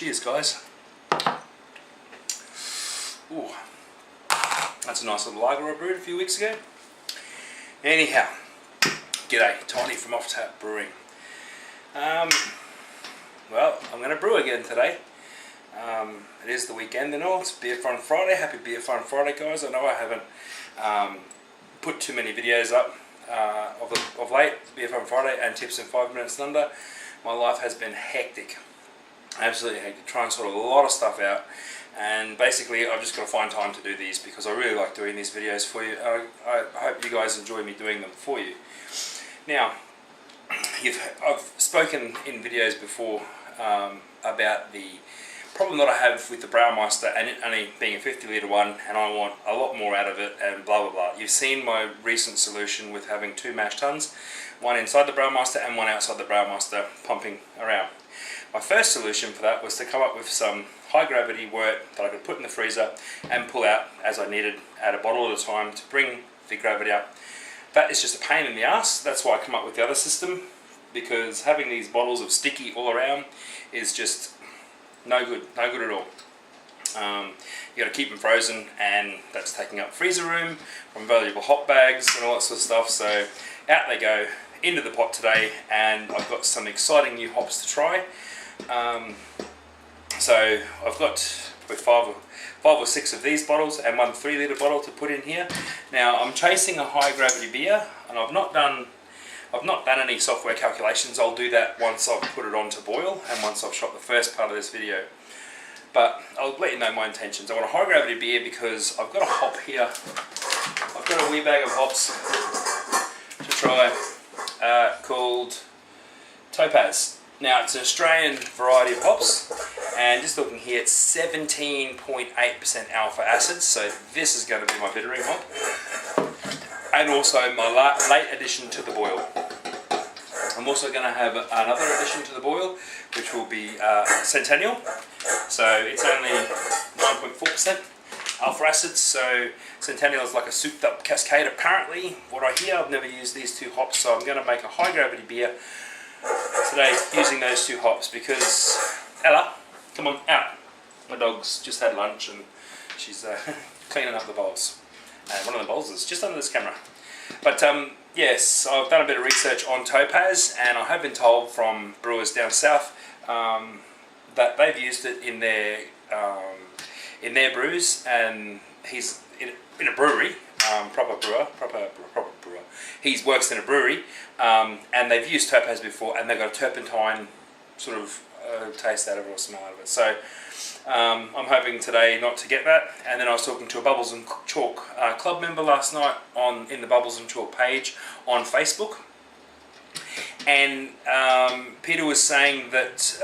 Cheers, guys. Ooh, that's a nice little lager I brewed a few weeks ago. Anyhow, g'day, Tiny from Offtap Brewing. Well, I'm going to brew again today. It is the weekend and all. It's Beer Fun Friday. Happy Beer Fun Friday, guys. I know I haven't put too many videos up of late. Beer Fun Friday and Tips in 5 Minutes and Under. My life has been hectic. Absolutely hectic. Trying to sort a lot of stuff out. And basically I've just got to find time to do these because I really like doing these videos for you. I hope you guys enjoy me doing them for you. Now, I've spoken in videos before about the problem that I have with the Brewmeister and it only being a 50 litre one, and I want a lot more out of it and blah blah blah. You've seen my recent solution with having 2 mash tuns, one inside the Brewmeister and one outside the Brewmeister pumping around. My first solution for that was to come up with some high gravity wort that I could put in the freezer and pull out as I needed, at a bottle at a time, to bring the gravity up. That is just a pain in the ass. That's why I come up with the other system, because having these bottles of sticky all around is just no good at all. You got to keep them frozen, and that's taking up freezer room from valuable hop bags and all that sort of stuff. So out they go into the pot today, and I've got some exciting new hops to try. So I've got five or six of these bottles and 1 3 litre bottle to put in here. Now I'm chasing a high gravity beer, and I've not done any software calculations. I'll do that once I've put it on to boil and once I've shot the first part of this video. But I'll let you know my intentions. I want a high gravity beer because I've got a hop here. I've got a wee bag of hops to try called Topaz. Now it's an Australian variety of hops, and just looking here, it's 17.8% alpha acid, so this is going to be my bittering hop. And also my late addition to the boil. I'm also going to have another addition to the boil, which will be Centennial. So it's only 9.4% alpha acid, so Centennial is like a souped up Cascade apparently, what I hear. I've never used these 2 hops, so I'm going to make a high gravity beer today using those 2 hops because Ella, come on out. My dog's just had lunch and she's cleaning up the bowls. And one of the bowls is just under this camera. But yes, I've done a bit of research on Topaz, and I have been told from brewers down south that they've used it in their brews, and he's in a brewery, proper brewer. He works in a brewery, and they've used Topaz before, and they've got a turpentine sort of taste out of it or smell out of it. So I'm hoping today not to get that. And then I was talking to a Bubbles and Chalk club member last night in the Bubbles and Chalk page on Facebook, and Peter was saying that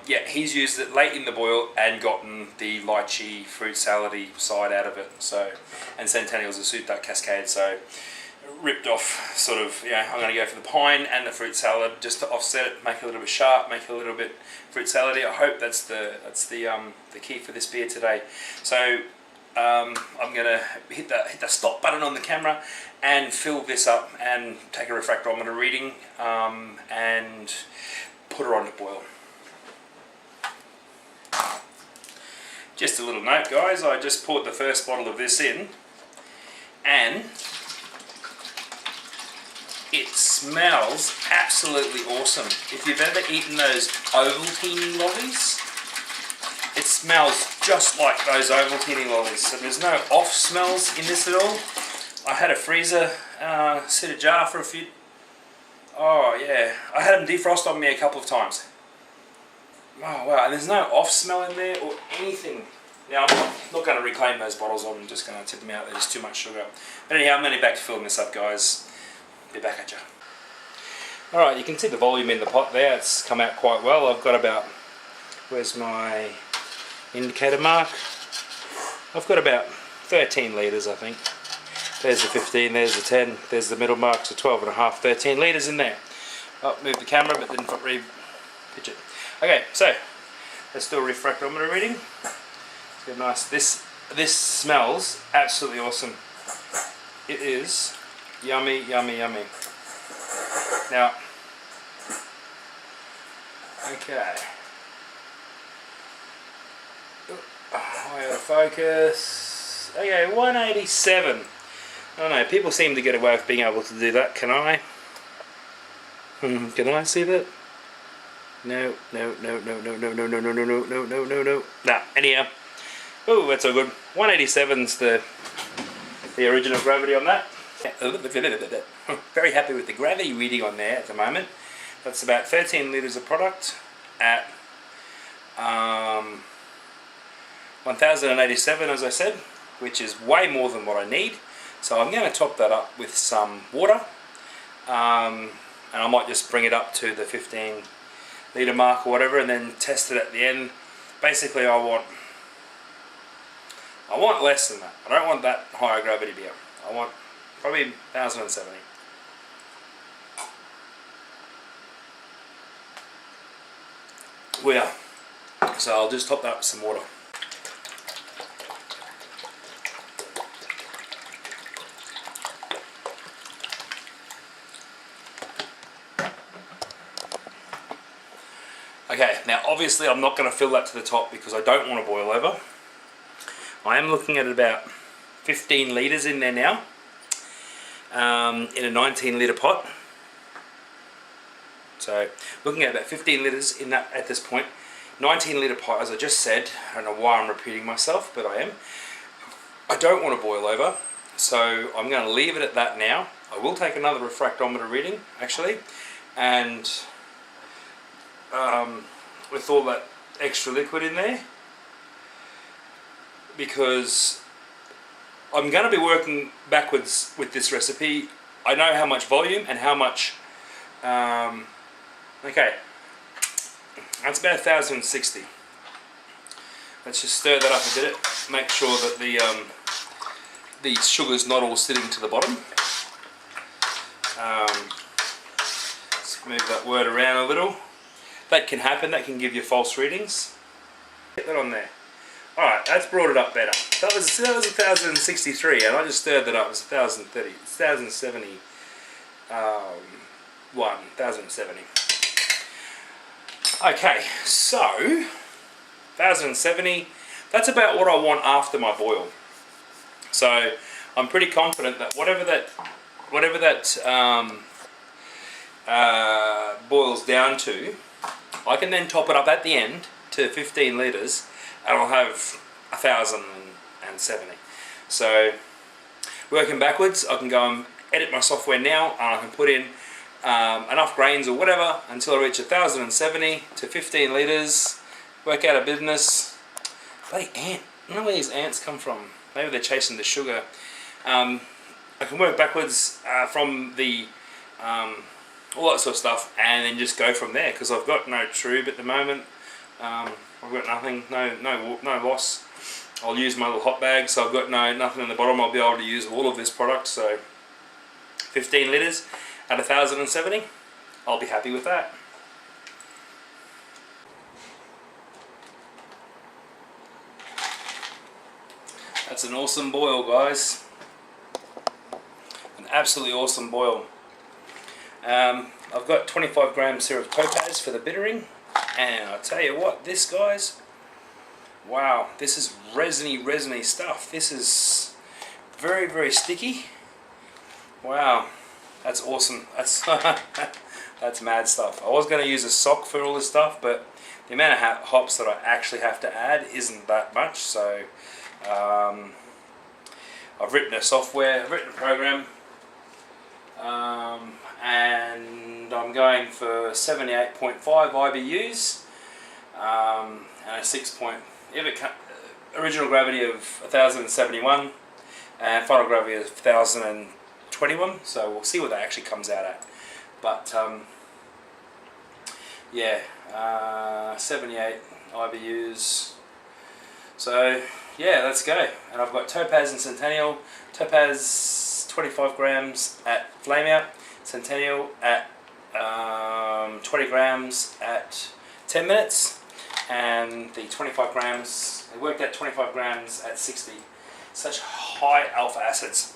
yeah, he's used it late in the boil and gotten the lychee fruit salady side out of it. So, and Centennial's a souped up Cascade, so ripped off sort of, I'm going to go for the pine and the fruit salad just to offset it, make it a little bit sharp, make it a little bit fruit salady. I hope that's the key for this beer today. So I'm going to hit the stop button on the camera and fill this up and take a refractometer reading and put her on to boil. Just a little note, guys, I just poured the first bottle of this in, and it smells absolutely awesome. If you've ever eaten those Ovaltine lollies, it smells just like those Ovaltine lollies. So there's no off smells in this at all. I had a freezer sit ajar for a few. Oh yeah, I had them defrost on me a couple of times. Oh wow, and there's no off smell in there or anything. Now I'm not going to reclaim those bottles. I'm just going to tip them out. They're just too much sugar. But anyhow, I'm going back to filling this up, guys. Be back at you. Alright, you can see the volume in the pot there. It's come out quite well. I've got about, where's my indicator mark? I've got about 13 litres, I think. There's the 15, there's the 10, there's the middle mark, so 12 and a half, 13 litres in there. Oh, moved the camera but didn't re-pitch it. Okay, so let's do a refractometer reading. Let's get nice. This smells absolutely awesome. It is yummy, yummy, yummy. Now, okay. focus. Okay, 187. I don't know, people seem to get away with being able to do that. Can I? Can I see that? No. Nah, anyhow. Oh, that's all good. 187's the original gravity on that. Very happy with the gravity reading on there at the moment. That's about 13 litres of product at 1087, as I said, which is way more than what I need. So I'm going to top that up with some water, and I might just bring it up to the 15 litre mark or whatever, and then test it at the end. Basically, I want less than that. I don't want that higher gravity beer. I want probably 1070. Yeah. So I'll just top that with some water. Okay, now obviously I'm not going to fill that to the top because I don't want to boil over. I am looking at about 15 litres in there now, in a 19 litre pot. So looking at about 15 litres in that at this point. 19 litre pot, as I just said. I don't know why I'm repeating myself, but I am. I don't want to boil over, so I'm going to leave it at that now. I will take another refractometer reading, actually, and with all that extra liquid in there, because I'm going to be working backwards with this recipe. I know how much volume and how much. Okay, that's about 1060. Let's just stir that up a bit. Make sure that the sugar's not all sitting to the bottom. Let's move that wort around a little. That can happen. That can give you false readings. Get that on there. Alright, that's brought it up better. That was 1063, and I just stirred that up. It was 1030. It's 1070. 1070. Okay, so 1070. That's about what I want after my boil. So I'm pretty confident that whatever that boils down to, I can then top it up at the end to 15 litres, and I'll have 1070. So working backwards, I can go and edit my software now, and I can put in enough grains or whatever until I reach 1070 to 15 litres, work out a business. Bloody ant. I don't know where these ants come from. Maybe they're chasing the sugar. I can work backwards from the all that sort of stuff, and then just go from there, because I've got no tube at the moment. I've got nothing, no loss. I'll use my little hot bag, so I've got nothing in the bottom. I'll be able to use all of this product. So 15 litres at 1070, I'll be happy with that. That's an awesome boil, guys. An absolutely awesome boil. I've got 25 grams here of Topaz for the bittering, and I'll tell you what, this, guys, wow, this is resiny stuff. This is very, very sticky. Wow, that's awesome. That's that's mad stuff. I was going to use a sock for all this stuff, but the amount of hops that I actually have to add isn't that much. So I've written a software, I've written a program, and I'm going for 78.5 IBUs and a 6 point, original gravity of 1071 and final gravity of 1021, so we'll see what that actually comes out at. But yeah, 78 IBUs. So yeah, let's go. And I've got Topaz and Centennial. Topaz 25 grams at flame out, Centennial at 20 grams at 10 minutes, and the 25 grams, it worked out 25 grams at 60. Such high alpha acids.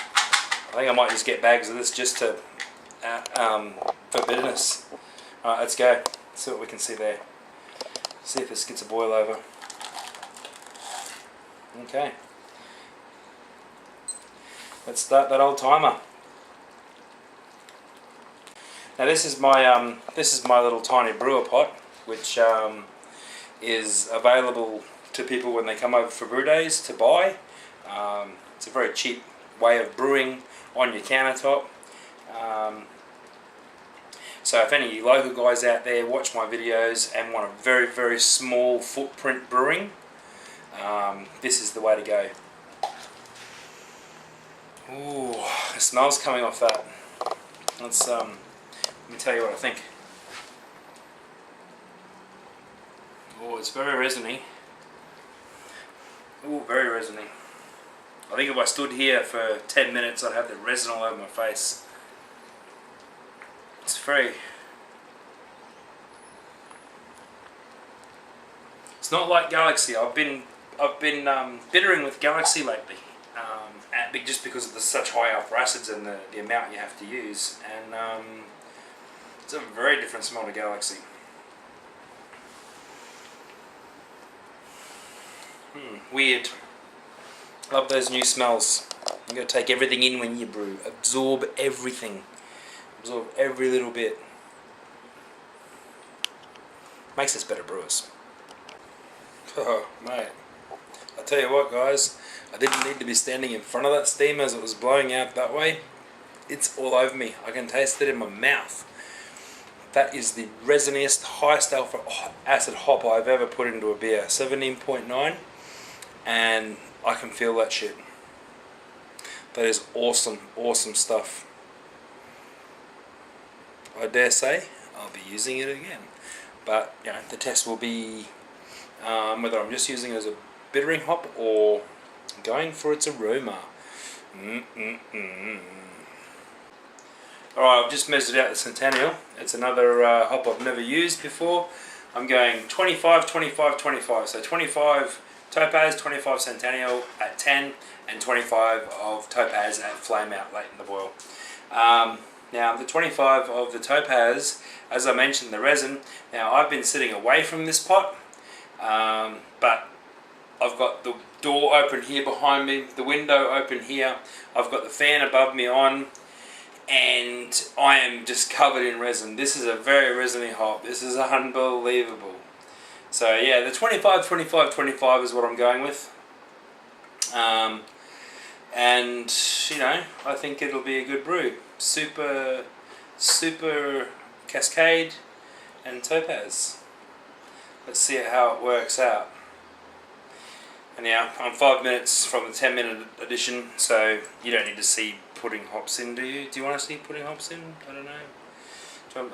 I think I might just get bags of this just to for bitterness. Alright, let's go. See what we can see there. See if this gets a boil over. Okay. Let's start that old timer. Now this is my little tiny brewer pot, which is available to people when they come over for brew days to buy. It's a very cheap way of brewing on your countertop. So if any local guys out there watch my videos and want a very, very small footprint brewing, this is the way to go. Ooh, the smell's coming off that. Let's let me tell you what I think. Oh, it's very resiny. Oh, very resiny. I think if I stood here for 10 minutes I'd have the resin all over my face. It's very... It's not like Galaxy. I've been bittering with Galaxy lately, just because of the such high alpha acids and the amount you have to use, and it's a very different smell to Galaxy. Weird. Love those new smells. You got to take everything in when you brew. Absorb everything. Absorb every little bit. Makes us better brewers. Oh, mate. I tell you what, guys. I didn't need to be standing in front of that steam as it was blowing out that way. It's all over me. I can taste it in my mouth. That is the resiniest, highest alpha acid hop I've ever put into a beer. 17.9. And I can feel that shit. That is awesome, awesome stuff. I dare say I'll be using it again. But you know, the test will be whether I'm just using it as a bittering hop or going for its aroma. Alright, I've just measured out the Centennial. It's another hop I've never used before. I'm going 25, 25, 25. So 25 Topaz, 25 Centennial at 10, and 25 of Topaz at flame out late in the boil. Now the 25 of the Topaz, as I mentioned, the resin, now I've been sitting away from this pot, but I've got the door open here behind me, the window open here, I've got the fan above me on, and I am just covered in resin. This is a very resiny hop. This is unbelievable. So yeah, the 25, 25, 25 is what I'm going with. And you know, I think it'll be a good brew. Super Cascade and Topaz. Let's see how it works out. And now I'm 5 minutes from the 10-minute edition, so you don't need to see putting hops in, do you? Do you want to see putting hops in? I don't know.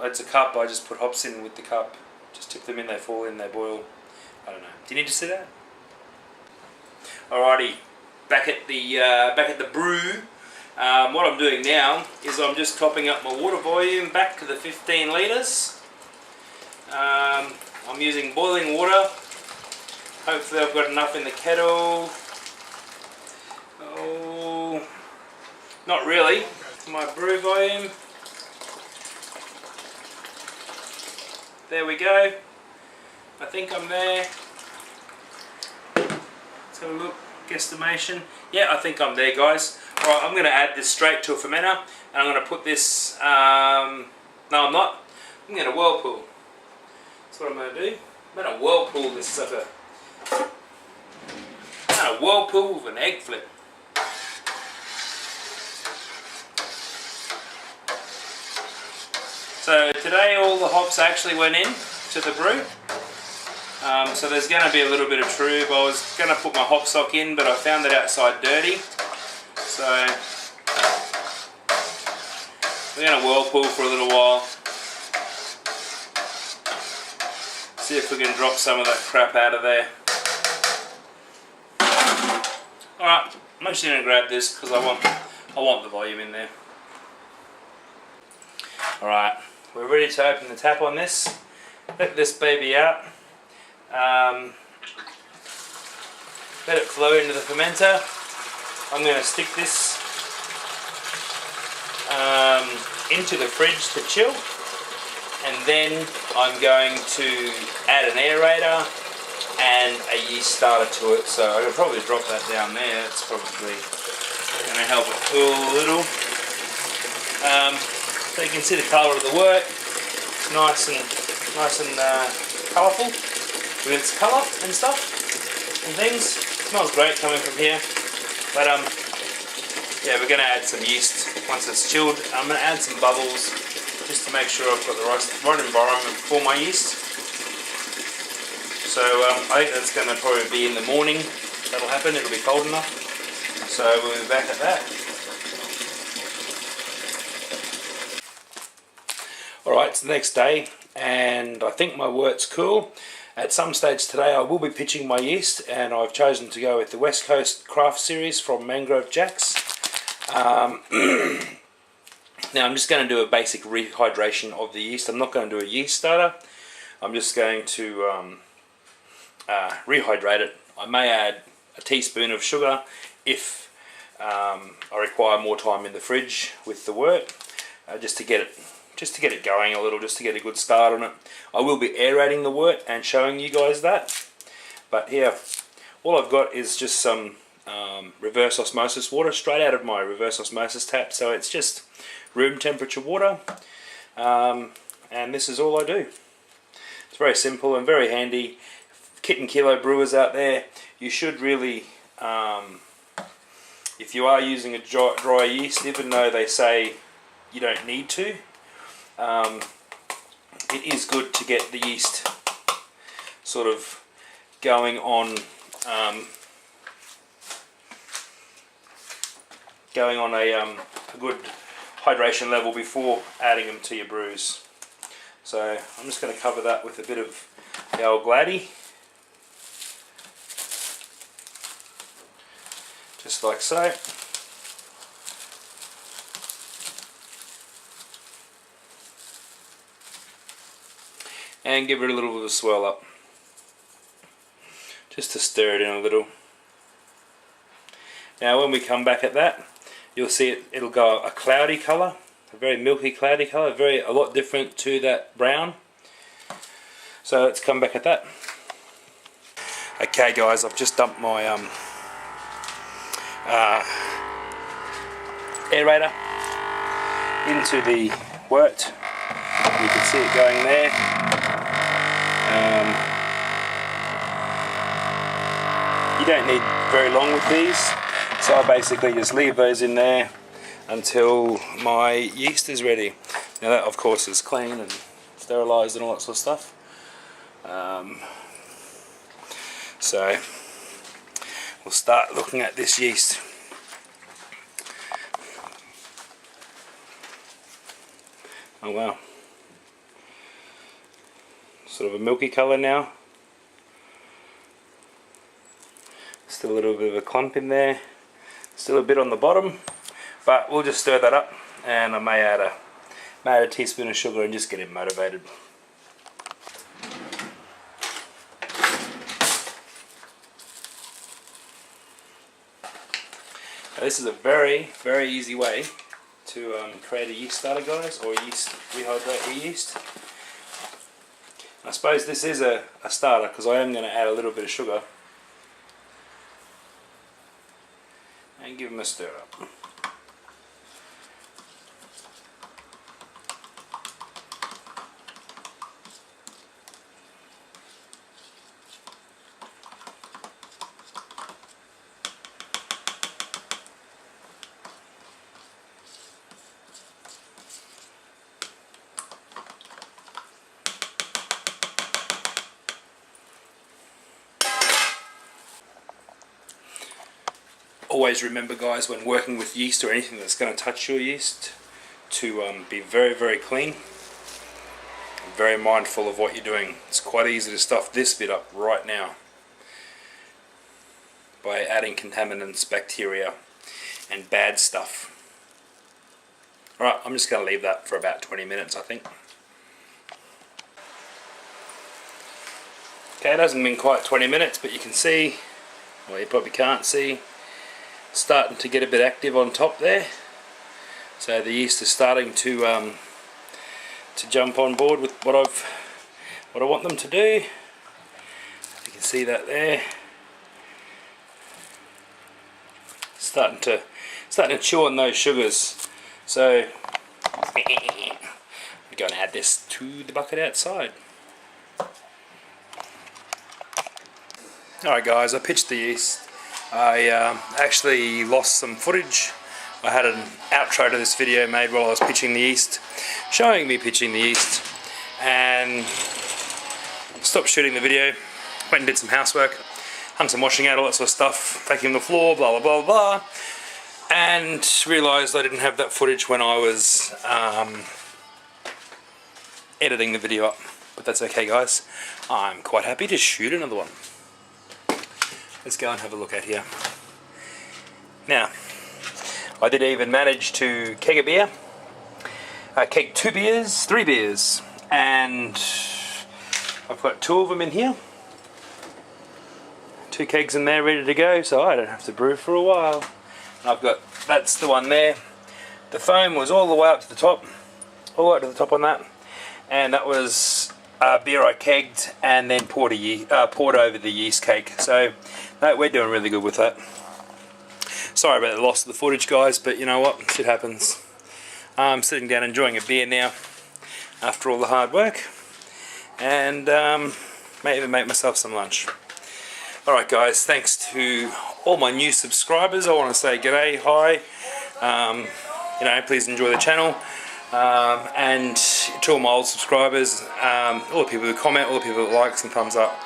It's a cup. I just put hops in with the cup. Just tip them in, they fall in, they boil. I don't know. Do you need to see that? Alrighty, back at the brew. What I'm doing now is I'm just topping up my water volume back to the 15 litres. I'm using boiling water. Hopefully I've got enough in the kettle. Oh, not really. My brew volume. There we go. I think I'm there. Let's have a look. Guesstimation. Yeah, I think I'm there, guys. Alright, I'm going to add this straight to a fermenter, and I'm going to put this, no I'm not, I'm going to whirlpool. That's what I'm going to do. I'm going to whirlpool this sucker. I'm going to whirlpool with an egg flip. So today all the hops actually went in to the brew. So there's going to be a little bit of trube. I was going to put my hop sock in, but I found it outside dirty. So we're going to whirlpool for a little while. See if we can drop some of that crap out of there. Alright, I'm actually going to grab this because I want the volume in there. Alright, we're ready to open the tap on this. Let this baby out. Let it flow into the fermenter. I'm going to stick this into the fridge to chill, and then I'm going to add an aerator and a yeast starter to it, so I could probably drop that down there. It's probably going to help it cool a little. So you can see the colour of the wort. It's nice and colourful with its colour and stuff and things. It smells great coming from here. But yeah, we're going to add some yeast once it's chilled. I'm going to add some bubbles just to make sure I've got the right environment for my yeast. So I think that's going to probably be in the morning. That'll happen. It'll be cold enough. So we'll be back at that. Alright, it's the next day and I think my wort's cool. At some stage today I will be pitching my yeast, and I've chosen to go with the West Coast Craft Series from Mangrove Jacks. Now I'm just going to do a basic rehydration of the yeast. I'm not going to do a yeast starter. I'm just going to rehydrate it. I may add a teaspoon of sugar if I require more time in the fridge with the wort, just to get it going a little, just to get a good start on it. I will be aerating the wort and showing you guys that. But here, all I've got is just some reverse osmosis water straight out of my reverse osmosis tap. So it's just room temperature water, and this is all I do. It's very simple and very handy. Kit and kilo brewers out there, you should really, if you are using a dry yeast, even though they say you don't need to, it is good to get the yeast sort of going on a good hydration level before adding them to your brews. So I'm just going to cover that with a bit of the old Gladdy, just like so. And give it a little bit of a swirl up, just to stir it in a little. Now when we come back at that, you'll see it'll go a cloudy colour, a very milky cloudy colour, a lot different to that brown. So let's come back at that. Okay guys, I've just dumped my aerator into the wort. You can see it going there. You don't need very long with these, so I basically just leave those in there until my yeast is ready. Now that of course is clean and sterilised and all that sort of stuff. So we'll start looking at this yeast. Oh wow, sort of a milky colour now. Still a little bit of a clump in there, still a bit on the bottom, but we'll just stir that up, and I may add a teaspoon of sugar and just get it motivated. Now, this is a very easy way to create a yeast starter, guys, or rehydrate your yeast. I suppose this is a starter because I am going to add a little bit of sugar and give them a stir up. Always remember, guys, when working with yeast or anything that's going to touch your yeast, to be very clean, very mindful of what you're doing. It's quite easy to stuff this bit up right now by adding contaminants, bacteria and bad stuff. Alright, I'm just going to leave that for about 20 minutes, I think. Okay, it hasn't been quite 20 minutes, but you can see, well, you probably can't see, starting to get a bit active on top there. So the yeast is starting to jump on board with what I want them to do. You can can see that there. Starting to chew on those sugars. So I'm going to add this to the bucket outside. Alright guys, I pitched the yeast. I actually lost some footage. I had an outro to this video made while I was pitching the yeast, showing me pitching the yeast, and stopped shooting the video, went and did some housework, hung some washing out, all that sort of stuff, vacuumed the floor, blah blah blah blah, and realised I didn't have that footage when I was editing the video up. But that's okay guys, I'm quite happy to shoot another one. Let's go and have a look at here. Now, I did even manage to keg a beer. I kegged 2 beers, 3 beers, and I've got 2 of them in here. 2 kegs in there ready to go, so I don't have to brew for a while. And I've got, that's the one there. The foam was all the way up to the top, all the way up to the top on that, and that was beer I kegged and then poured over the yeast cake. So we're doing really good with that. Sorry about the loss of the footage guys, but you know what, shit happens. I'm sitting down enjoying a beer now after all the hard work, and may even make myself some lunch. Alright guys, thanks to all my new subscribers. I want to say g'day, hi, you know, please enjoy the channel, and to all my old subscribers, all the people who comment, all the people that like and thumbs up.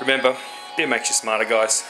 Remember, beer makes you smarter guys.